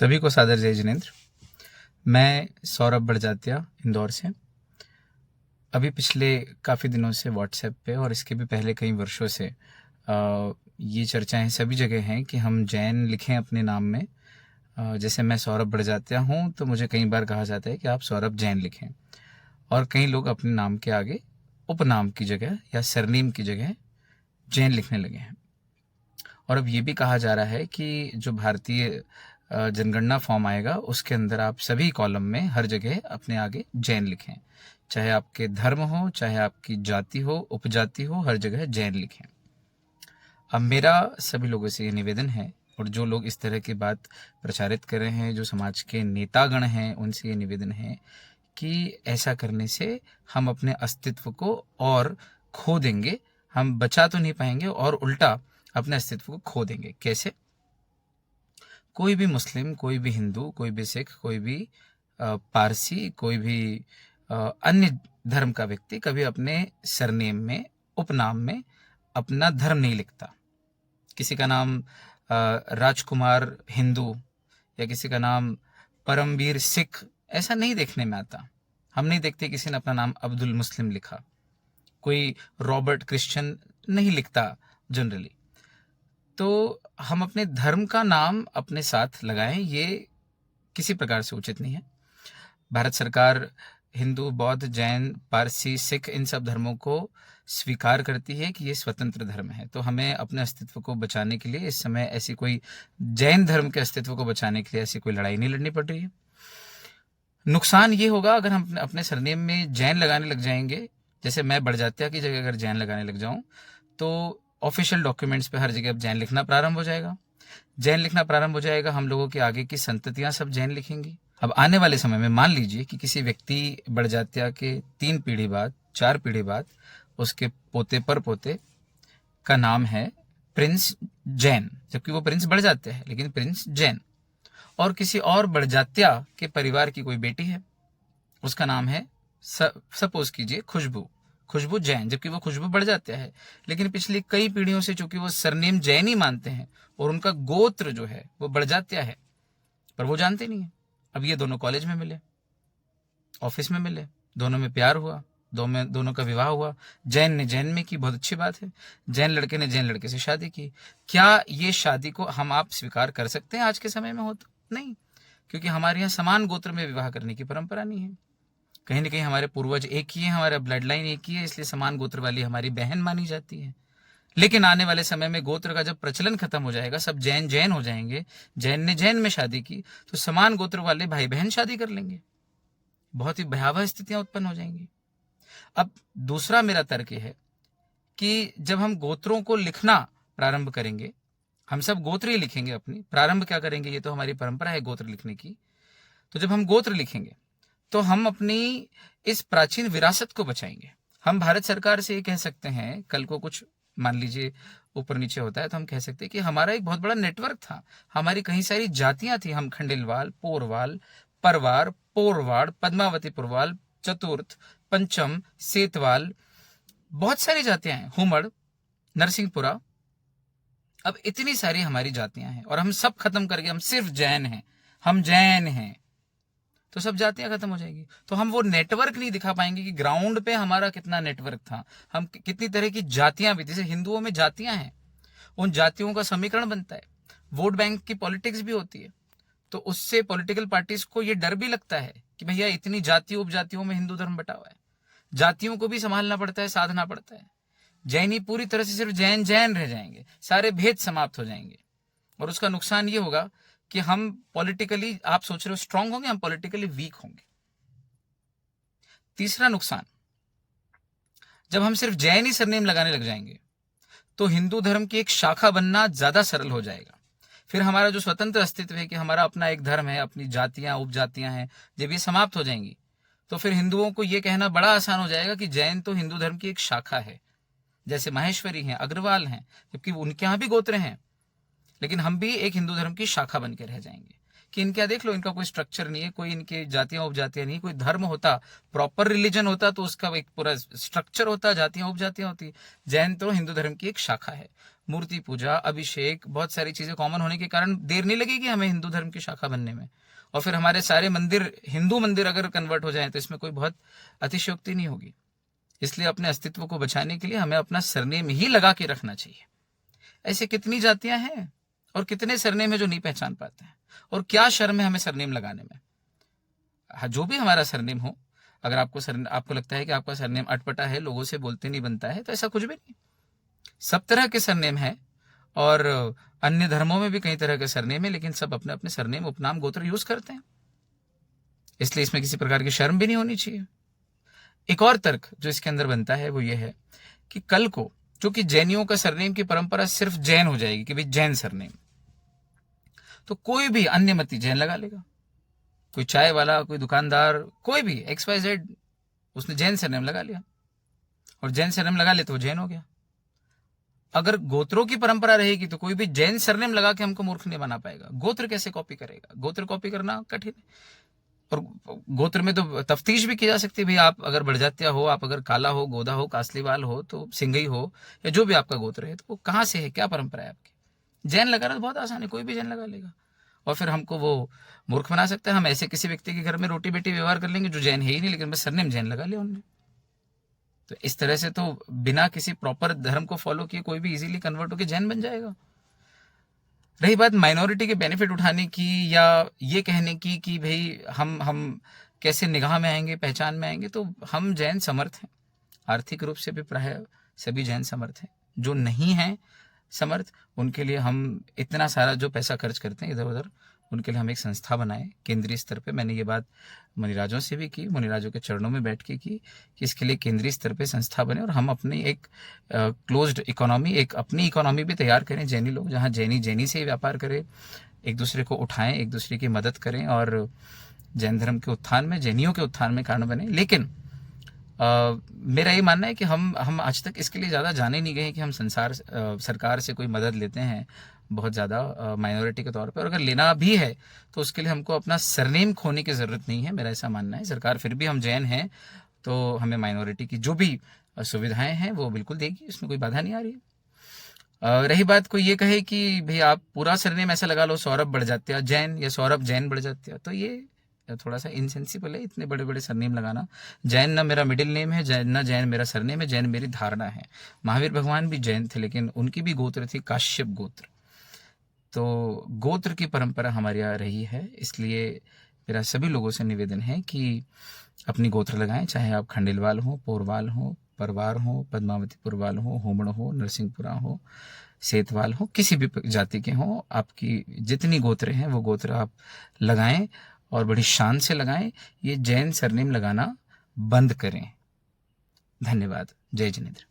सभी को सादर जय जिनेंद्र। मैं सौरभ बड़जात्या इंदौर से। अभी पिछले काफ़ी दिनों से व्हाट्सएप पे और इसके भी पहले कई वर्षों से ये चर्चाएं सभी जगह हैं कि हम जैन लिखें अपने नाम में। जैसे मैं सौरभ बड़जात्या हूँ तो मुझे कई बार कहा जाता है कि आप सौरभ जैन लिखें, और कई लोग अपने नाम के आगे उपनाम की जगह या सरनेम की जगह जैन लिखने लगे हैं। और अब ये भी कहा जा रहा है कि जो भारतीय जनगणना फॉर्म आएगा उसके अंदर आप सभी कॉलम में हर जगह अपने आगे जैन लिखें, चाहे आपके धर्म हो, चाहे आपकी जाति हो, उपजाति हो, हर जगह जैन लिखें। अब मेरा सभी लोगों से ये निवेदन है, और जो लोग इस तरह की बात प्रचारित कर रहे हैं, जो समाज के नेतागण हैं, उनसे ये निवेदन है कि ऐसा करने से हम अपने अस्तित्व को और खो देंगे। हम बचा तो नहीं पाएंगे और उल्टा अपने अस्तित्व को खो देंगे। कैसे? कोई भी मुस्लिम, कोई भी हिंदू, कोई भी सिख, कोई भी पारसी, कोई भी अन्य धर्म का व्यक्ति कभी अपने सरनेम में, उपनाम में अपना धर्म नहीं लिखता। किसी का नाम राजकुमार हिंदू या किसी का नाम परमवीर सिख ऐसा नहीं देखने में आता। हम नहीं देखते किसी ने अपना नाम अब्दुल मुस्लिम लिखा, कोई रॉबर्ट क्रिश्चियन नहीं लिखता जनरली। तो हम अपने धर्म का नाम अपने साथ लगाएं, ये किसी प्रकार से उचित नहीं है। भारत सरकार हिंदू, बौद्ध, जैन, पारसी, सिख इन सब धर्मों को स्वीकार करती है कि ये स्वतंत्र धर्म है। तो हमें अपने अस्तित्व को बचाने के लिए इस समय ऐसी कोई जैन धर्म के अस्तित्व को बचाने के लिए ऐसी कोई लड़ाई नहीं लड़नी पड़ रही है। नुकसान ये होगा अगर हम अपने सरनेम में जैन लगाने लग जाएंगे। जैसे मैं बड़जात्या की जगह अगर जैन लगाने लग जाऊं तो ऑफिशियल डॉक्यूमेंट्स पे हर जगह अब जैन लिखना प्रारंभ हो जाएगा। जैन लिखना प्रारंभ हो जाएगा, हम लोगों के आगे की संततियां सब जैन लिखेंगी। अब आने वाले समय में मान लीजिए कि किसी व्यक्ति बड़जात्या के 3 पीढ़ी बाद, 4 पीढ़ी बाद उसके पोते पर पोते का नाम है प्रिंस जैन, जबकि वो प्रिंस बड़जात्या है लेकिन प्रिंस जैन। और किसी और बड़जात्या के परिवार की कोई बेटी है, उसका नाम है सपोज कीजिए खुशबू जैन, जबकि वो खुशबू बड़जात्या है, लेकिन पिछली कई पीढ़ियों से चूंकि वो सरनेम जैन ही मानते हैं और उनका गोत्र जो है वो बड़जात्या है, पर वो जानते नहीं है। अब ये दोनों कॉलेज में मिले, ऑफिस में मिले, दोनों में प्यार हुआ, दोनों का विवाह हुआ, जैन ने जैन में की, बहुत अच्छी बात है। जैन लड़के ने जैन लड़के से शादी की। क्या ये शादी को हम आप स्वीकार कर सकते हैं आज के समय में? हो तो नहीं, क्योंकि हमारे यहाँ समान गोत्र में विवाह करने की परंपरा नहीं है। कहीं ना कहीं हमारे पूर्वज एक ही है, हमारा ब्लड लाइन एक ही है, इसलिए समान गोत्र वाली हमारी बहन मानी जाती है। लेकिन आने वाले समय में गोत्र का जब प्रचलन खत्म हो जाएगा, सब जैन जैन हो जाएंगे, जैन ने जैन में शादी की, तो समान गोत्र वाले भाई बहन शादी कर लेंगे, बहुत ही भयावह स्थितियां उत्पन्न हो जाएंगी। अब दूसरा मेरा तर्क है कि जब हम गोत्रों को लिखना प्रारंभ करेंगे, हम सब गोत्र ही लिखेंगे अपनी, प्रारंभ क्या करेंगे, ये तो हमारी परंपरा है गोत्र लिखने की। तो जब हम गोत्र लिखेंगे तो हम अपनी इस प्राचीन विरासत को बचाएंगे। हम भारत सरकार से ये कह सकते हैं, कल को कुछ मान लीजिए ऊपर नीचे होता है तो हम कह सकते हैं कि हमारा एक बहुत बड़ा नेटवर्क था, हमारी कई सारी जातियां थी, हम खंडेलवाल, पोरवाल, परवार, पोरवाड़, पद्मावती पुरवाल, चतुर्थ, पंचम, सेतवाल, बहुत सारी जातियां हैं, हुमड़, नरसिंहपुरा। अब इतनी सारी हमारी जातियां हैं और हम सब खत्म करके हम सिर्फ जैन हैं, हम जैन हैं, तो सब जातियां खत्म हो जाएगी। तो हम वो नेटवर्क नहीं दिखा पाएंगे कि ग्राउंड पे हमारा कितना नेटवर्क था, हम कितनी तरह की जातियां भी, जैसे हिंदुओं में जातियां हैं, उन जातियों का समीकरण बनता है, वोट बैंक की पॉलिटिक्स भी होती है। तो उससे पॉलिटिकल पार्टीज को ये डर भी लगता है कि भैया इतनी जातियों उपजातियों में हिंदू धर्म बटा हुआ है, जातियों को भी संभालना पड़ता है, साधना पड़ता है। जैनी पूरी तरह से सिर्फ जैन जैन रह जाएंगे, सारे भेद समाप्त हो जाएंगे, और उसका नुकसान ये होगा कि हम पॉलिटिकली, आप सोच रहे हो स्ट्रांग होंगे, हम पॉलिटिकली वीक होंगे। तीसरा नुकसान, जब हम सिर्फ जैन ही सरनेम लगाने लग जाएंगे तो हिंदू धर्म की एक शाखा बनना ज्यादा सरल हो जाएगा। फिर हमारा जो स्वतंत्र अस्तित्व है कि हमारा अपना एक धर्म है, अपनी जातियां उपजातियां हैं, जब ये समाप्त हो जाएंगी तो फिर हिंदुओं को ये कहना बड़ा आसान हो जाएगा कि जैन तो हिंदू धर्म की एक शाखा है, जैसे माहेश्वरी हैं, अग्रवाल हैं, जबकि उनके यहां भी गोत्र हैं, लेकिन हम भी एक हिंदू धर्म की शाखा बन के रह जाएंगे कि इनका देख लो, इनका कोई स्ट्रक्चर नहीं है, कोई इनके जातियां उपजातियां नहीं, कोई धर्म होता, प्रॉपर रिलीजन होता तो उसका एक पूरा स्ट्रक्चर होता, जातियां उपजातियां होती। जैन तो हिंदू धर्म की एक शाखा है। मूर्ति पूजा, अभिषेक, बहुत सारी चीजें कॉमन होने के कारण देर नहीं लगेगी हमें हिंदू धर्म की शाखा बनने में। और फिर हमारे सारे मंदिर हिंदू मंदिर अगर कन्वर्ट हो जाए तो इसमें कोई बहुत अतिशयोक्ति नहीं होगी। इसलिए अपने अस्तित्व को बचाने के लिए हमें अपना सरनेम ही लगा के रखना चाहिए। ऐसे कितनी जातियां हैं और कितने सरनेम है जो नहीं पहचान पाते हैं, और क्या शर्म है हमें सरनेम लगाने में। जो भी हमारा सरनेम हो, अगर आपको लगता है कि आपका सरनेम अटपटा है, लोगों से बोलते नहीं बनता है, तो ऐसा कुछ भी नहीं। सब तरह के सरनेम है, और अन्य धर्मों में भी कई तरह के सरनेम है, लेकिन सब अपने अपने सरनेम, उपनाम, गोत्र यूज करते हैं। इसलिए इसमें किसी प्रकार की शर्म भी नहीं होनी चाहिए। एक और तर्क जो इसके अंदर बनता है वो ये है कि कल को जो कि जैनियों का सरनेम की परंपरा सिर्फ जैन हो जाएगी कि भाई जैन सरनेम, तो कोई भी अन्य मती जैन लगा लेगा। कोई चाय वाला, कोई दुकानदार, कोई भी XYZ, उसने जैन सरनेम लगा लिया, और जैन सरनेम लगा ले तो वो जैन हो गया। अगर गोत्रों की परंपरा रहेगी तो कोई भी जैन सरनेम लगा के हमको मूर्ख नहीं बना पाएगा। गोत्र कैसे कॉपी करेगा? गोत्र कॉपी करना कठिन है। और गोत्र में तो तफ्तीश भी की जा सकती है, भाई आप अगर बढ़जात्या हो, आप अगर काला हो, गोदा हो, कासलीवाल हो, तो सिंघई हो, या जो भी आपका गोत्र है, तो वो कहाँ से है, क्या परंपरा है आपकी। जैन लगाना तो बहुत आसान है, कोई भी जैन लगा लेगा, और फिर हमको वो मूर्ख बना सकता है। हम ऐसे किसी व्यक्ति के घर में रोटी बेटी व्यवहार कर लेंगे जो जैन है ही नहीं, लेकिन बस सरनेम जैन लगा लिया उन्होंने। तो इस तरह से तो बिना किसी प्रॉपर धर्म को फॉलो किए कोई भी इजीली कन्वर्ट होकर जैन बन जाएगा। रही बात माइनॉरिटी के बेनिफिट उठाने की, या ये कहने की कि भाई हम कैसे निगाह में आएंगे, पहचान में आएंगे, तो हम जैन समर्थ हैं। आर्थिक रूप से भी प्राय सभी जैन समर्थ हैं। जो नहीं है समर्थ, उनके लिए हम इतना सारा जो पैसा खर्च करते हैं इधर उधर, उनके लिए हम एक संस्था बनाए केंद्रीय स्तर पे। मैंने ये बात मुनिराजों से भी की, मुनिराजों के चरणों में बैठ के की कि इसके लिए केंद्रीय स्तर पे संस्था बने, और हम अपनी एक क्लोज्ड इकोनॉमी, एक अपनी इकोनॉमी भी तैयार करें, जैनी लोग, जहाँ जैनी से ही व्यापार करें, एक दूसरे को उठाएं, एक दूसरे की मदद करें, और जैन धर्म के उत्थान में, जैनियों के उत्थान में कारण बने। लेकिन मेरा ये मानना है कि हम आज तक इसके लिए ज़्यादा जाने नहीं गए कि हम सरकार से कोई मदद लेते हैं बहुत ज़्यादा माइनॉरिटी के तौर पे। और अगर लेना भी है तो उसके लिए हमको अपना सरनेम खोने की ज़रूरत नहीं है, मेरा ऐसा मानना है। सरकार फिर भी, हम जैन हैं तो हमें माइनॉरिटी की जो भी सुविधाएं हैं वो बिल्कुल देगी, उसमें कोई बाधा नहीं आ रही है। रही बात, कोई ये कहे कि भाई आप पूरा सरनेम ऐसा लगा लो, सौरभ बढ़जात्या जैन या सौरभ जैन बढ़जात्या, तो ये थोड़ा सा इनसेंसिबल है, इतने बड़े बड़े सरनेम लगाना। जैन ना मेरा मिडिल नेम है, जैन ना जैन मेरा सरनेम है, जैन मेरी धारणा है। महावीर भगवान भी जैन थे, लेकिन उनकी भी गोत्र थी काश्यप गोत्र। तो गोत्र की परंपरा हमारे यहाँ रही है, इसलिए मेरा सभी लोगों से निवेदन है कि अपनी गोत्र लगाएं, चाहे आप खंडेलवाल हो, पोरवाल हो, परवार हो, पद्मावती पुरवाल हो, होमड़ हो, नरसिंहपुरा हो, सेतवाल हो, किसी भी जाति के हों, आपकी जितनी गोत्र हैं वो गोत्र आप लगाएं, और बड़ी शान से लगाएं। ये जैन सरनेम लगाना बंद करें। धन्यवाद। जय जिनेंद्र।